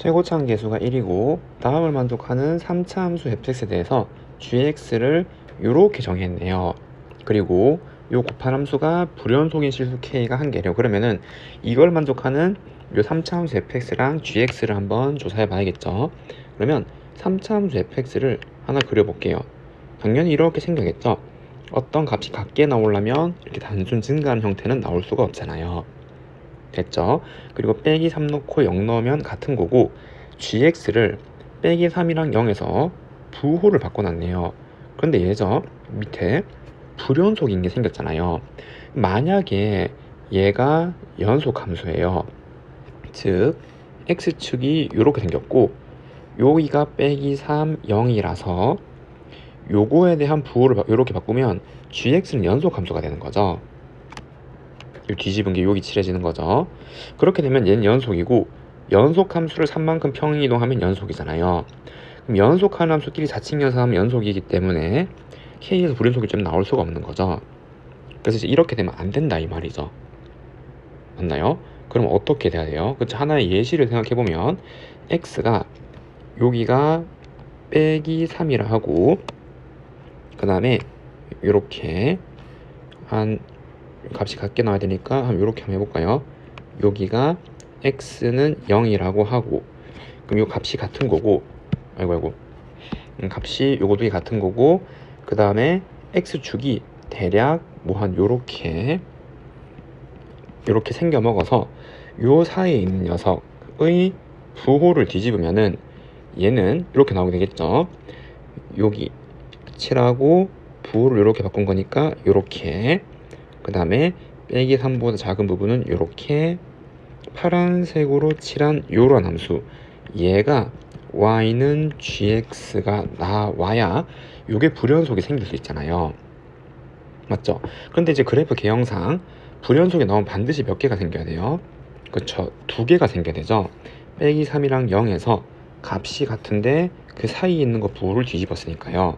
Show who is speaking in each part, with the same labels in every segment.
Speaker 1: 최고차항 계수가 1이고 다음을 만족하는 3차 함수 fx에 대해서 gx를 이렇게 정의했네요. 그리고 요 곱한 함수가 불연속인 실수 k가 한 개래요. 그러면은 이걸 만족하는 요 3차 함수 fx랑 gx를 한번 조사해 봐야겠죠. 그러면 3차 함수 fx를 하나 그려볼게요. 당연히 이렇게 생겨겠죠. 어떤 값이 같게 나오려면 이렇게 단순 증가하는 형태는 나올 수가 없잖아요. 됐죠? 그리고 빼기 3 넣고 0 넣으면 같은 거고, gx를 빼기 3이랑 0에서 부호를 바꿔놨네요. 그런데 얘죠, 밑에 불연속인 게 생겼잖아요. 만약에 얘가 연속 함수예요. 즉 x축이 이렇게 생겼고 여기가 빼기 3, 0이라서 요거에 대한 부호를 이렇게 바꾸면 gx는 연속 함수가 되는 거죠. 뒤집은 게 여기 칠해지는 거죠. 그렇게 되면 얘는 연속이고, 연속 함수를 3만큼 평행이동하면 연속이잖아요. 그럼 연속하는 함수끼리 자칭 연산하면 연속이기 때문에 k에서 불연속이 좀 나올 수가 없는 거죠. 그래서 이제 이렇게 되면 안 된다 이 말이죠. 맞나요? 그럼 어떻게 돼야 돼요? 그쵸, 하나의 예시를 생각해 보면 x가 여기가 빼기 3이라 하고, 그 다음에 이렇게 한 값이 같게 나와야 되니까 한번 이렇게 한번 해볼까요? 여기가 x는 0이라고 하고, 그럼 요 값이 같은 거고, 아이고 값이 요거 두 개 같은 거고, 그 다음에 x축이 대략 뭐 한 요렇게 생겨 먹어서 요 사이에 있는 녀석의 부호를 뒤집으면은 얘는 이렇게 나오게 되겠죠. 여기 7하고 부호를 이렇게 바꾼 거니까 이렇게, 그 다음에 빼기 3보다 작은 부분은 이렇게 파란색으로 칠한 요런 함수, 얘가 y는 gx가 나와야 요게 불연속이 생길 수 있잖아요. 맞죠? 그런데 이제 그래프 개형상 불연속이 나오면 반드시 몇 개가 생겨야 돼요? 그쵸, 두 개가 생겨야 되죠. 빼기 3이랑 0에서 값이 같은데 그 사이에 있는 거 부호를 뒤집었으니까요.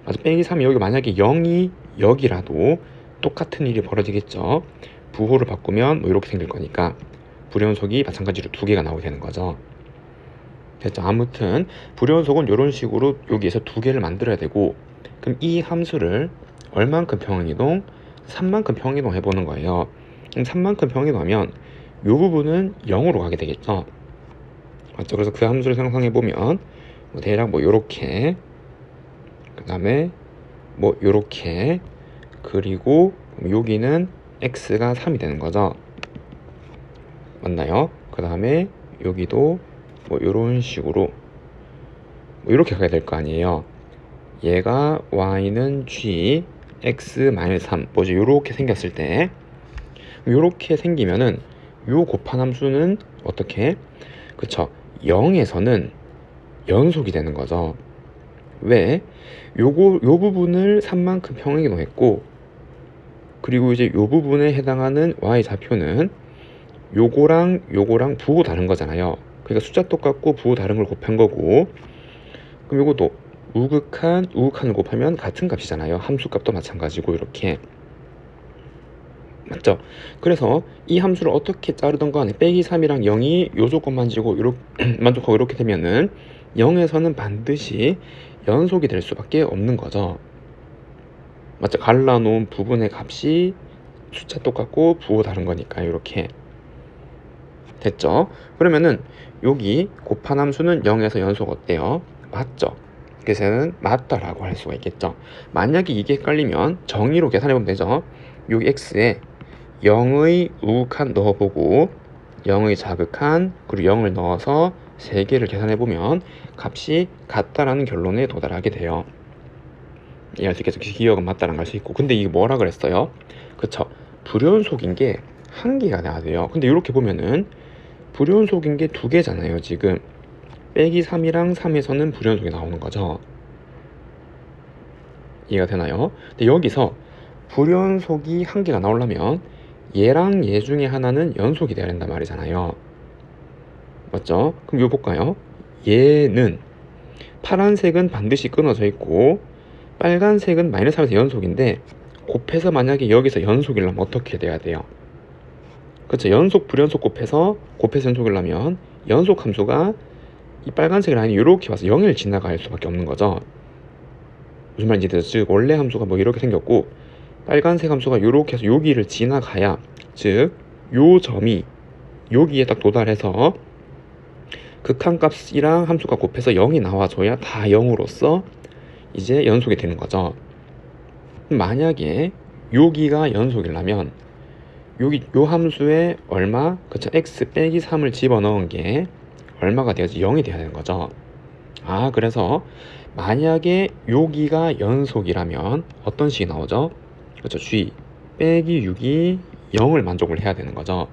Speaker 1: 맞아, 빼기 3이 여기 만약에 0이 여기라도 똑같은 일이 벌어지겠죠. 부호를 바꾸면 뭐 이렇게 생길 거니까 불연속이 마찬가지로 두 개가 나오게 되는 거죠. 됐죠? 아무튼 불연속은 이런 식으로 여기에서 두 개를 만들어야 되고, 그럼 이 함수를 얼만큼 평행이동? 3만큼 평행이동 해보는 거예요. 그럼 3만큼 평행이동하면 이 부분은 0으로 가게 되겠죠. 맞죠? 그래서 그 함수를 생성해보면 뭐 대략 뭐 요렇게, 그 다음에 뭐 요렇게, 그리고 여기는 x가 3이 되는 거죠. 맞나요? 그 다음에 여기도 뭐 요런 식으로 뭐 이렇게 가게 될 거 아니에요. 얘가 y는 g x-3 뭐지, 요렇게 생겼을 때, 요렇게 생기면은 요 곱한 함수는 어떻게, 그쵸, 0에서는 연속이 되는 거죠. 왜? 요 부분을 3만큼 평행이동했고, 그리고 이제 요 부분에 해당하는 y 좌표는 요거랑 부호 다른 거잖아요. 그러니까 숫자 똑같고 부호 다른 걸 곱한 거고, 그럼 요것도 우극한을 곱하면 같은 값이잖아요. 함수 값도 마찬가지고 이렇게. 맞죠? 그래서 이 함수를 어떻게 자르던 간에 빼기 3이랑 0이 요 조건만 지고 만족하고 이렇게 되면은 0에서는 반드시 연속이 될 수밖에 없는 거죠. 맞죠? 갈라놓은 부분의 값이 숫자 똑같고 부호 다른 거니까 이렇게 됐죠? 그러면은 여기 곱한 함수는 0에서 연속 어때요? 맞죠? 그래서 얘는 맞다라고 할 수가 있겠죠. 만약에 이게 헷갈리면 정의로 계산해보면 되죠. 여기 x에 0의 우극한 넣어보고 0의 자극한, 그리고 0을 넣어서 3개를 계산해보면 값이 같다라는 결론에 도달하게 돼요. 이해할 수 있겠죠? 기억은 맞다라는 걸 할 수 있고. 근데 이게 뭐라 그랬어요? 그쵸, 불연속인 게 한 개가 나야 돼요. 근데 이렇게 보면은 불연속인 게 두 개잖아요. 지금 빼기 3이랑 3에서는 불연속이 나오는 거죠. 이해가 되나요? 근데 여기서 불연속이 한 개가 나오려면 얘랑 얘 중에 하나는 연속이 돼야 된단 말이잖아요. 맞죠? 그럼 이거 볼까요? 얘는 파란색은 반드시 끊어져 있고 빨간색은 마이너스 3에서 연속인데, 곱해서 만약에 여기서 연속이려면 어떻게 돼야 돼요? 그렇죠? 연속 불연속 곱해서 연속이려면 연속 함수가 이 빨간색 라인이 이렇게 와서 0을 지나갈 수밖에 없는 거죠. 무슨 말인지 되죠? 즉 원래 함수가 뭐 이렇게 생겼고 빨간색 함수가 이렇게 해서 여기를 지나가야, 즉 요 점이 여기에 딱 도달해서 극한값이랑 함수가 곱해서 0이 나와줘야 다 0으로서 이제 연속이 되는 거죠. 만약에 여기가 연속이라면 여기 요 함수에 얼마? 그쵸, x 빼기 3을 집어넣은 게 얼마가 돼야지? 0이 돼야 되는 거죠. 그래서 만약에 여기가 연속이라면 어떤 식이 나오죠? 그렇죠, g 빼기 6이 0을 만족을 해야 되는 거죠.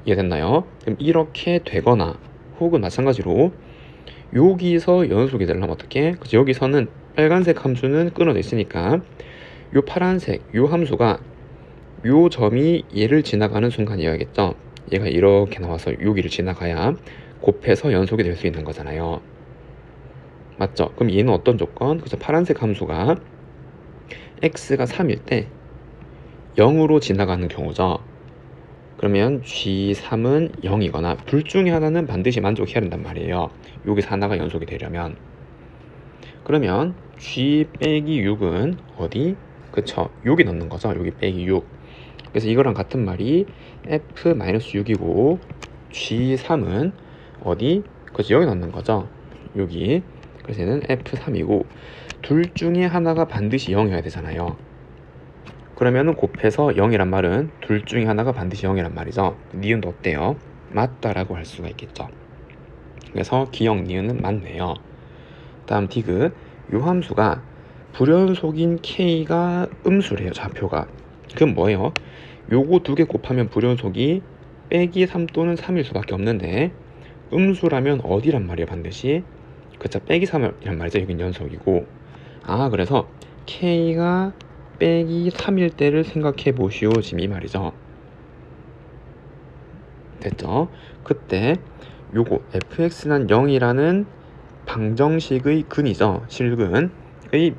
Speaker 1: 이해됐나요? 그럼 이렇게 되거나 혹은 마찬가지로 여기서 연속이 되려면 어떻게? 그쵸, 여기서는 빨간색 함수는 끊어져 있으니까 요 파란색 요 함수가 요 점이 얘를 지나가는 순간이어야겠죠. 얘가 이렇게 나와서 여기를 지나가야 곱해서 연속이 될 수 있는 거잖아요. 맞죠? 그럼 얘는 어떤 조건? 그래서 파란색 함수가 x가 3일 때 0으로 지나가는 경우죠. 그러면 g3은 0이거나 둘 중에 하나는 반드시 만족해야 된단 말이에요. 여기서 하나가 연속이 되려면. 그러면 g 빼기 6은 어디? 그쵸, 여기 넣는 거죠. 여기 빼기 6. 그래서 이거랑 같은 말이 f-6이고 g3은 어디? 그치, 여기 넣는 거죠. 여기. 그래서 얘는 f3이고 둘 중에 하나가 반드시 0이어야 되잖아요. 그러면은 곱해서 0이란 말은 둘 중에 하나가 반드시 0이란 말이죠. 니은도 어때요? 맞다라고 할 수가 있겠죠. 그래서 기역 니은은 맞네요. 다음 디귿, 요 함수가 불연속인 k가 음수래요. 좌표가. 그럼 뭐예요? 요거 두 개 곱하면 불연속이 빼기 3 또는 3일 수밖에 없는데 음수라면 어디란 말이에요? 반드시 그쵸, 빼기 3이란 말이죠. 여긴 연속이고. 그래서 k가 빼기 3일 때를 생각해 보시오. 지금 이 말이죠. 됐죠? 그때 요거 fx는 0이라는 방정식의 근이죠. 실근의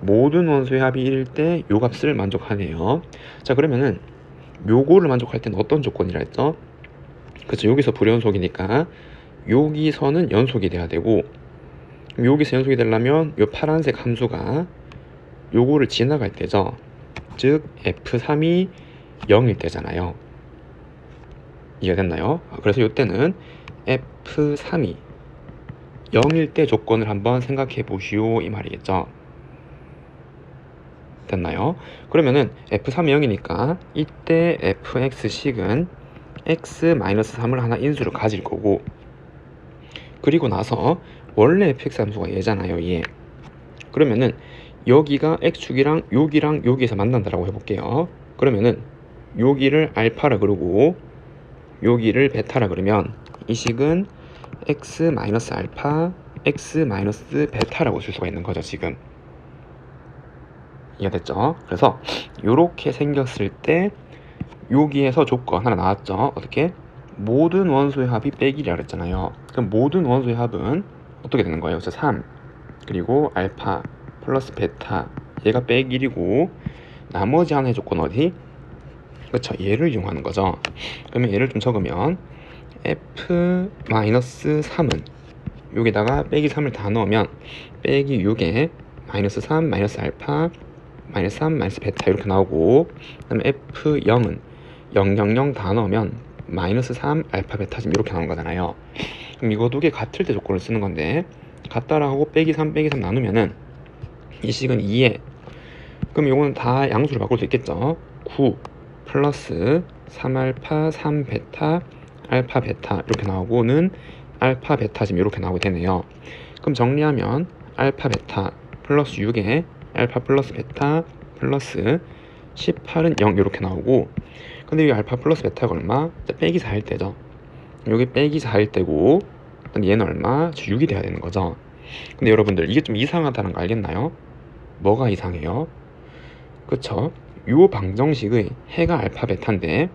Speaker 1: 모든 원소의 합이 1일 때 요 값을 만족하네요. 자, 그러면은 요거를 만족할 때는 어떤 조건이라 했죠? 그쵸, 여기서 불연속이니까 여기서는 연속이 돼야 되고, 여기서 연속이 되려면 요 파란색 함수가 요거를 지나갈 때죠. 즉 f3이 0일 때잖아요. 이해됐나요? 그래서 이때는 f3이 0일 때 조건을 한번 생각해 보시오 이 말이겠죠. 됐나요? 그러면은 f3이 0이니까 이때 fx식은 x-3을 하나 인수를 가질 거고, 그리고 나서 원래 fx 함수가 얘잖아요. 얘. 그러면은 여기가 x축이랑 여기랑 여기에서 만난다라고 해볼게요. 그러면은 여기를 알파라 그러고 여기를 베타라 그러면 이 식은 x-알파 x-베타라고 쓸 수가 있는 거죠. 지금 이해됐죠? 그래서 이렇게 생겼을 때 여기에서 조건 하나 나왔죠. 어떻게? 모든 원소의 합이 빼기라 그랬잖아요. 그럼 모든 원소의 합은 어떻게 되는 거예요? 그래서 3 그리고 알파 플러스 베타 얘가 빼기 1이고 나머지 하나의 조건 어디? 그렇죠, 얘를 이용하는 거죠. 그러면 얘를 좀 적으면 f-3은 여기다가 빼기 3을 다 넣으면 빼기 6에 마이너스 3 마이너스 알파 마이너스 3 마이너스 베타 이렇게 나오고, 그 다음에 f0은 000 다 넣으면 마이너스 3 알파 베타 지금 이렇게 나온 거잖아요. 그럼 이거 두 개 같을 때 조건을 쓰는 건데, 같다라고 빼기 3 나누면은 이 식은 2에, 그럼 이거는 다 양수로 바꿀 수 있겠죠. 9 플러스 3알파 3베타 알파 베타 이렇게 나오고는 알파 베타 지금 이렇게 나오게 되네요. 그럼 정리하면 알파 베타 플러스 6에 알파 플러스 베타 플러스 18은 0 이렇게 나오고, 근데 여기 알파 플러스 베타가 얼마? 빼기 4일 때죠. 여기 빼기 4일 때고, 얘는 얼마? 6이 돼야 되는 거죠. 근데 여러분들 이게 좀 이상하다는 거 알겠나요? 뭐가 이상해요? 그쵸? 요 방정식의 해가 알파 베타인데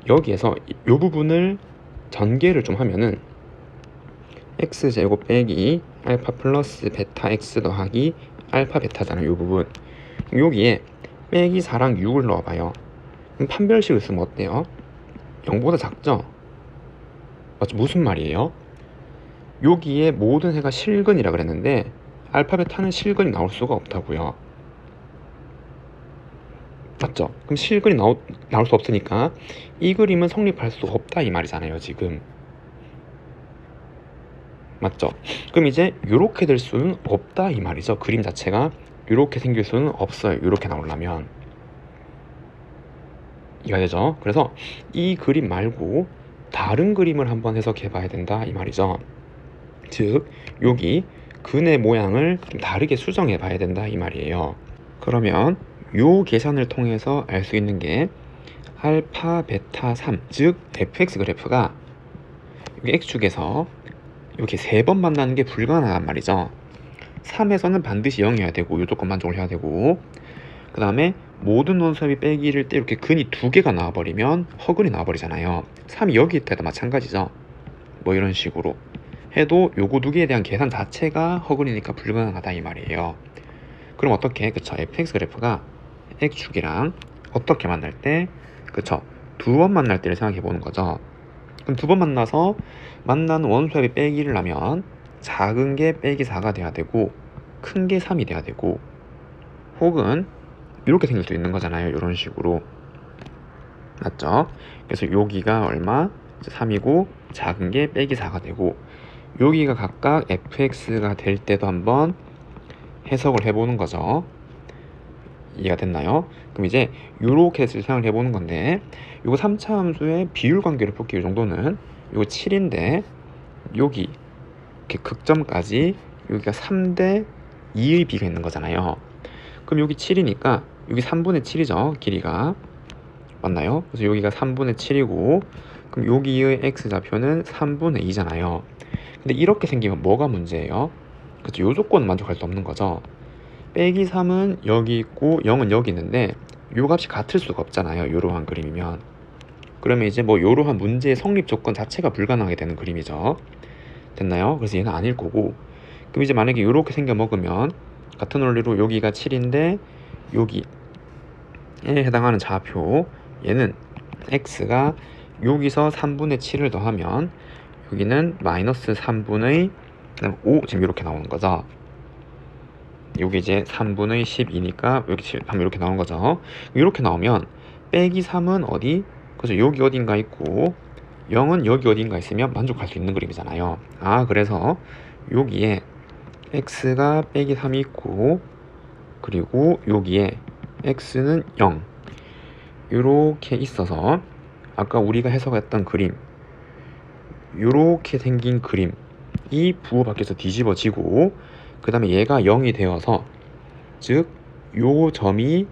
Speaker 1: 여기에서 요 부분을 전개를 좀 하면은 x제곱 빼기 알파 플러스 베타 x 더하기 알파 베타잖아요. 요 부분. 여기에 빼기 4랑 6을 넣어봐요. 그럼 판별식을 쓰면 어때요? 0보다 작죠? 맞죠? 무슨 말이에요? 여기에 모든 해가 실근이라 그랬는데 알파벳 하는 실근이 나올 수가 없다고요. 맞죠? 그럼 실근이 나올 수 없으니까 이 그림은 성립할 수 없다 이 말이잖아요, 지금. 맞죠? 그럼 이제 이렇게 될 수는 없다 이 말이죠. 그림 자체가 이렇게 생길 수는 없어요. 이렇게 나오려면. 이해가 되죠? 그래서 이 그림 말고 다른 그림을 한번 해석해 봐야 된다 이 말이죠. 즉 여기 근의 모양을 좀 다르게 수정해 봐야 된다 이 말이에요. 그러면 요 계산을 통해서 알 수 있는 게 알파, 베타, 3, 즉 fx 그래프가 여기 x축에서 이렇게 3번 만나는 게 불가능한 말이죠. 3에서는 반드시 0이어야 되고 요 조건 만족을 해야 되고, 그 다음에 모든 원수합이 빼기일 때 이렇게 근이 2개가 나와버리면 허근이 나와버리잖아요. 3이 여기 있다 해도 마찬가지죠. 뭐 이런 식으로 해도 요거 2개에 대한 계산 자체가 허근이니까 불가능하다 이 말이에요. 그럼 어떻게, 그쵸, fx 그래프가 x축이랑 어떻게 만날 때, 그쵸, 2번 만날 때를 생각해 보는 거죠. 그럼 2번 만나서 만나는 원수합이 빼기를 하면 작은 게 빼기 4가 돼야 되고 큰 게 3이 돼야 되고, 혹은 이렇게 생길 수 있는 거잖아요. 이런 식으로. 맞죠? 그래서 여기가 얼마? 3이고 작은 게 빼기 4가 되고, 여기가 각각 fx가 될 때도 한번 해석을 해보는 거죠. 이해가 됐나요? 그럼 이제 이렇게 생각을 해보는 건데, 이거 3차 함수의 비율 관계를 볼게요. 이 정도는 이거 7인데 여기 이렇게 극점까지 여기가 3대 2의 비가 있는 거잖아요. 그럼 여기 7이니까 여기 3분의 7이죠, 길이가. 맞나요? 그래서 여기가 3분의 7이고, 그럼 여기의 x좌표는 3분의 2잖아요. 근데 이렇게 생기면 뭐가 문제예요? 그렇죠, 요 조건은 만족할 수 없는 거죠. 빼기 3은 여기 있고 0은 여기 있는데 요 값이 같을 수가 없잖아요, 요러한 그림이면. 그러면 이제 뭐 요러한 문제의 성립 조건 자체가 불가능하게 되는 그림이죠. 됐나요? 그래서 얘는 아닐 거고, 그럼 이제 만약에 요렇게 생겨 먹으면 같은 원리로 여기가 7인데 여기에 해당하는 좌표, 얘는 x가 여기서 3분의 7을 더하면 여기는 마이너스 3분의 5, 지금 이렇게 나오는 거죠. 여기 이제 3분의 12니까 여기 7 하면 이렇게 나오는 거죠. 이렇게 나오면 빼기 3은 어디? 그래서 여기 어딘가 있고 0은 여기 어딘가 있으면 만족할 수 있는 그림이잖아요. 아, 그래서 여기에 x가 빼기 3이 있고, 그리고 여기에 x는 0 이렇게 있어서 아까 우리가 해석했던 그림, 이렇게 생긴 그림이 부호 밖에서 뒤집어지고, 그 다음에 얘가 0이 되어서, 즉 요 점이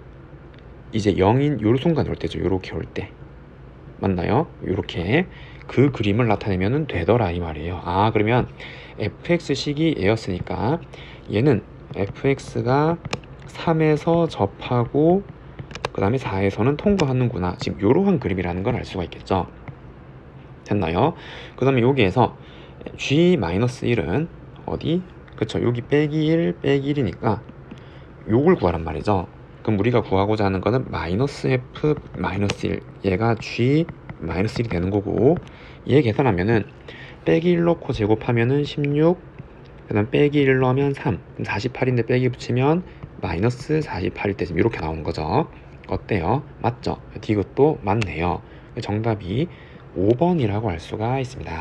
Speaker 1: 이제 0인 요 순간에 올 때죠. 요렇게 올 때. 맞나요? 요렇게 그 그림을 나타내면 되더라 이 말이에요. 아, 그러면 fx식이 얘였으니까 얘는 fx가 3에서 접하고 그 다음에 4에서는 통과하는구나, 지금 요러한 그림이라는 걸 알 수가 있겠죠. 됐나요? 그 다음에 여기에서 g-1은 어디? 그쵸, 여기 빼기 1 빼기 1이니까 요걸 구하란 말이죠. 그럼 우리가 구하고자 하는 거는 마이너스 f 마이너스 1, 얘가 g 마이너스 1이 되는 거고, 얘 계산하면은 빼기 1 넣고 제곱하면은 16, 그 다음 빼기 1 넣으면 3, 48인데 빼기 붙이면 마이너스 48일 때 지금 이렇게 나오는 거죠. 어때요? 맞죠? 디귿도 맞네요. 정답이 5번이라고 할 수가 있습니다.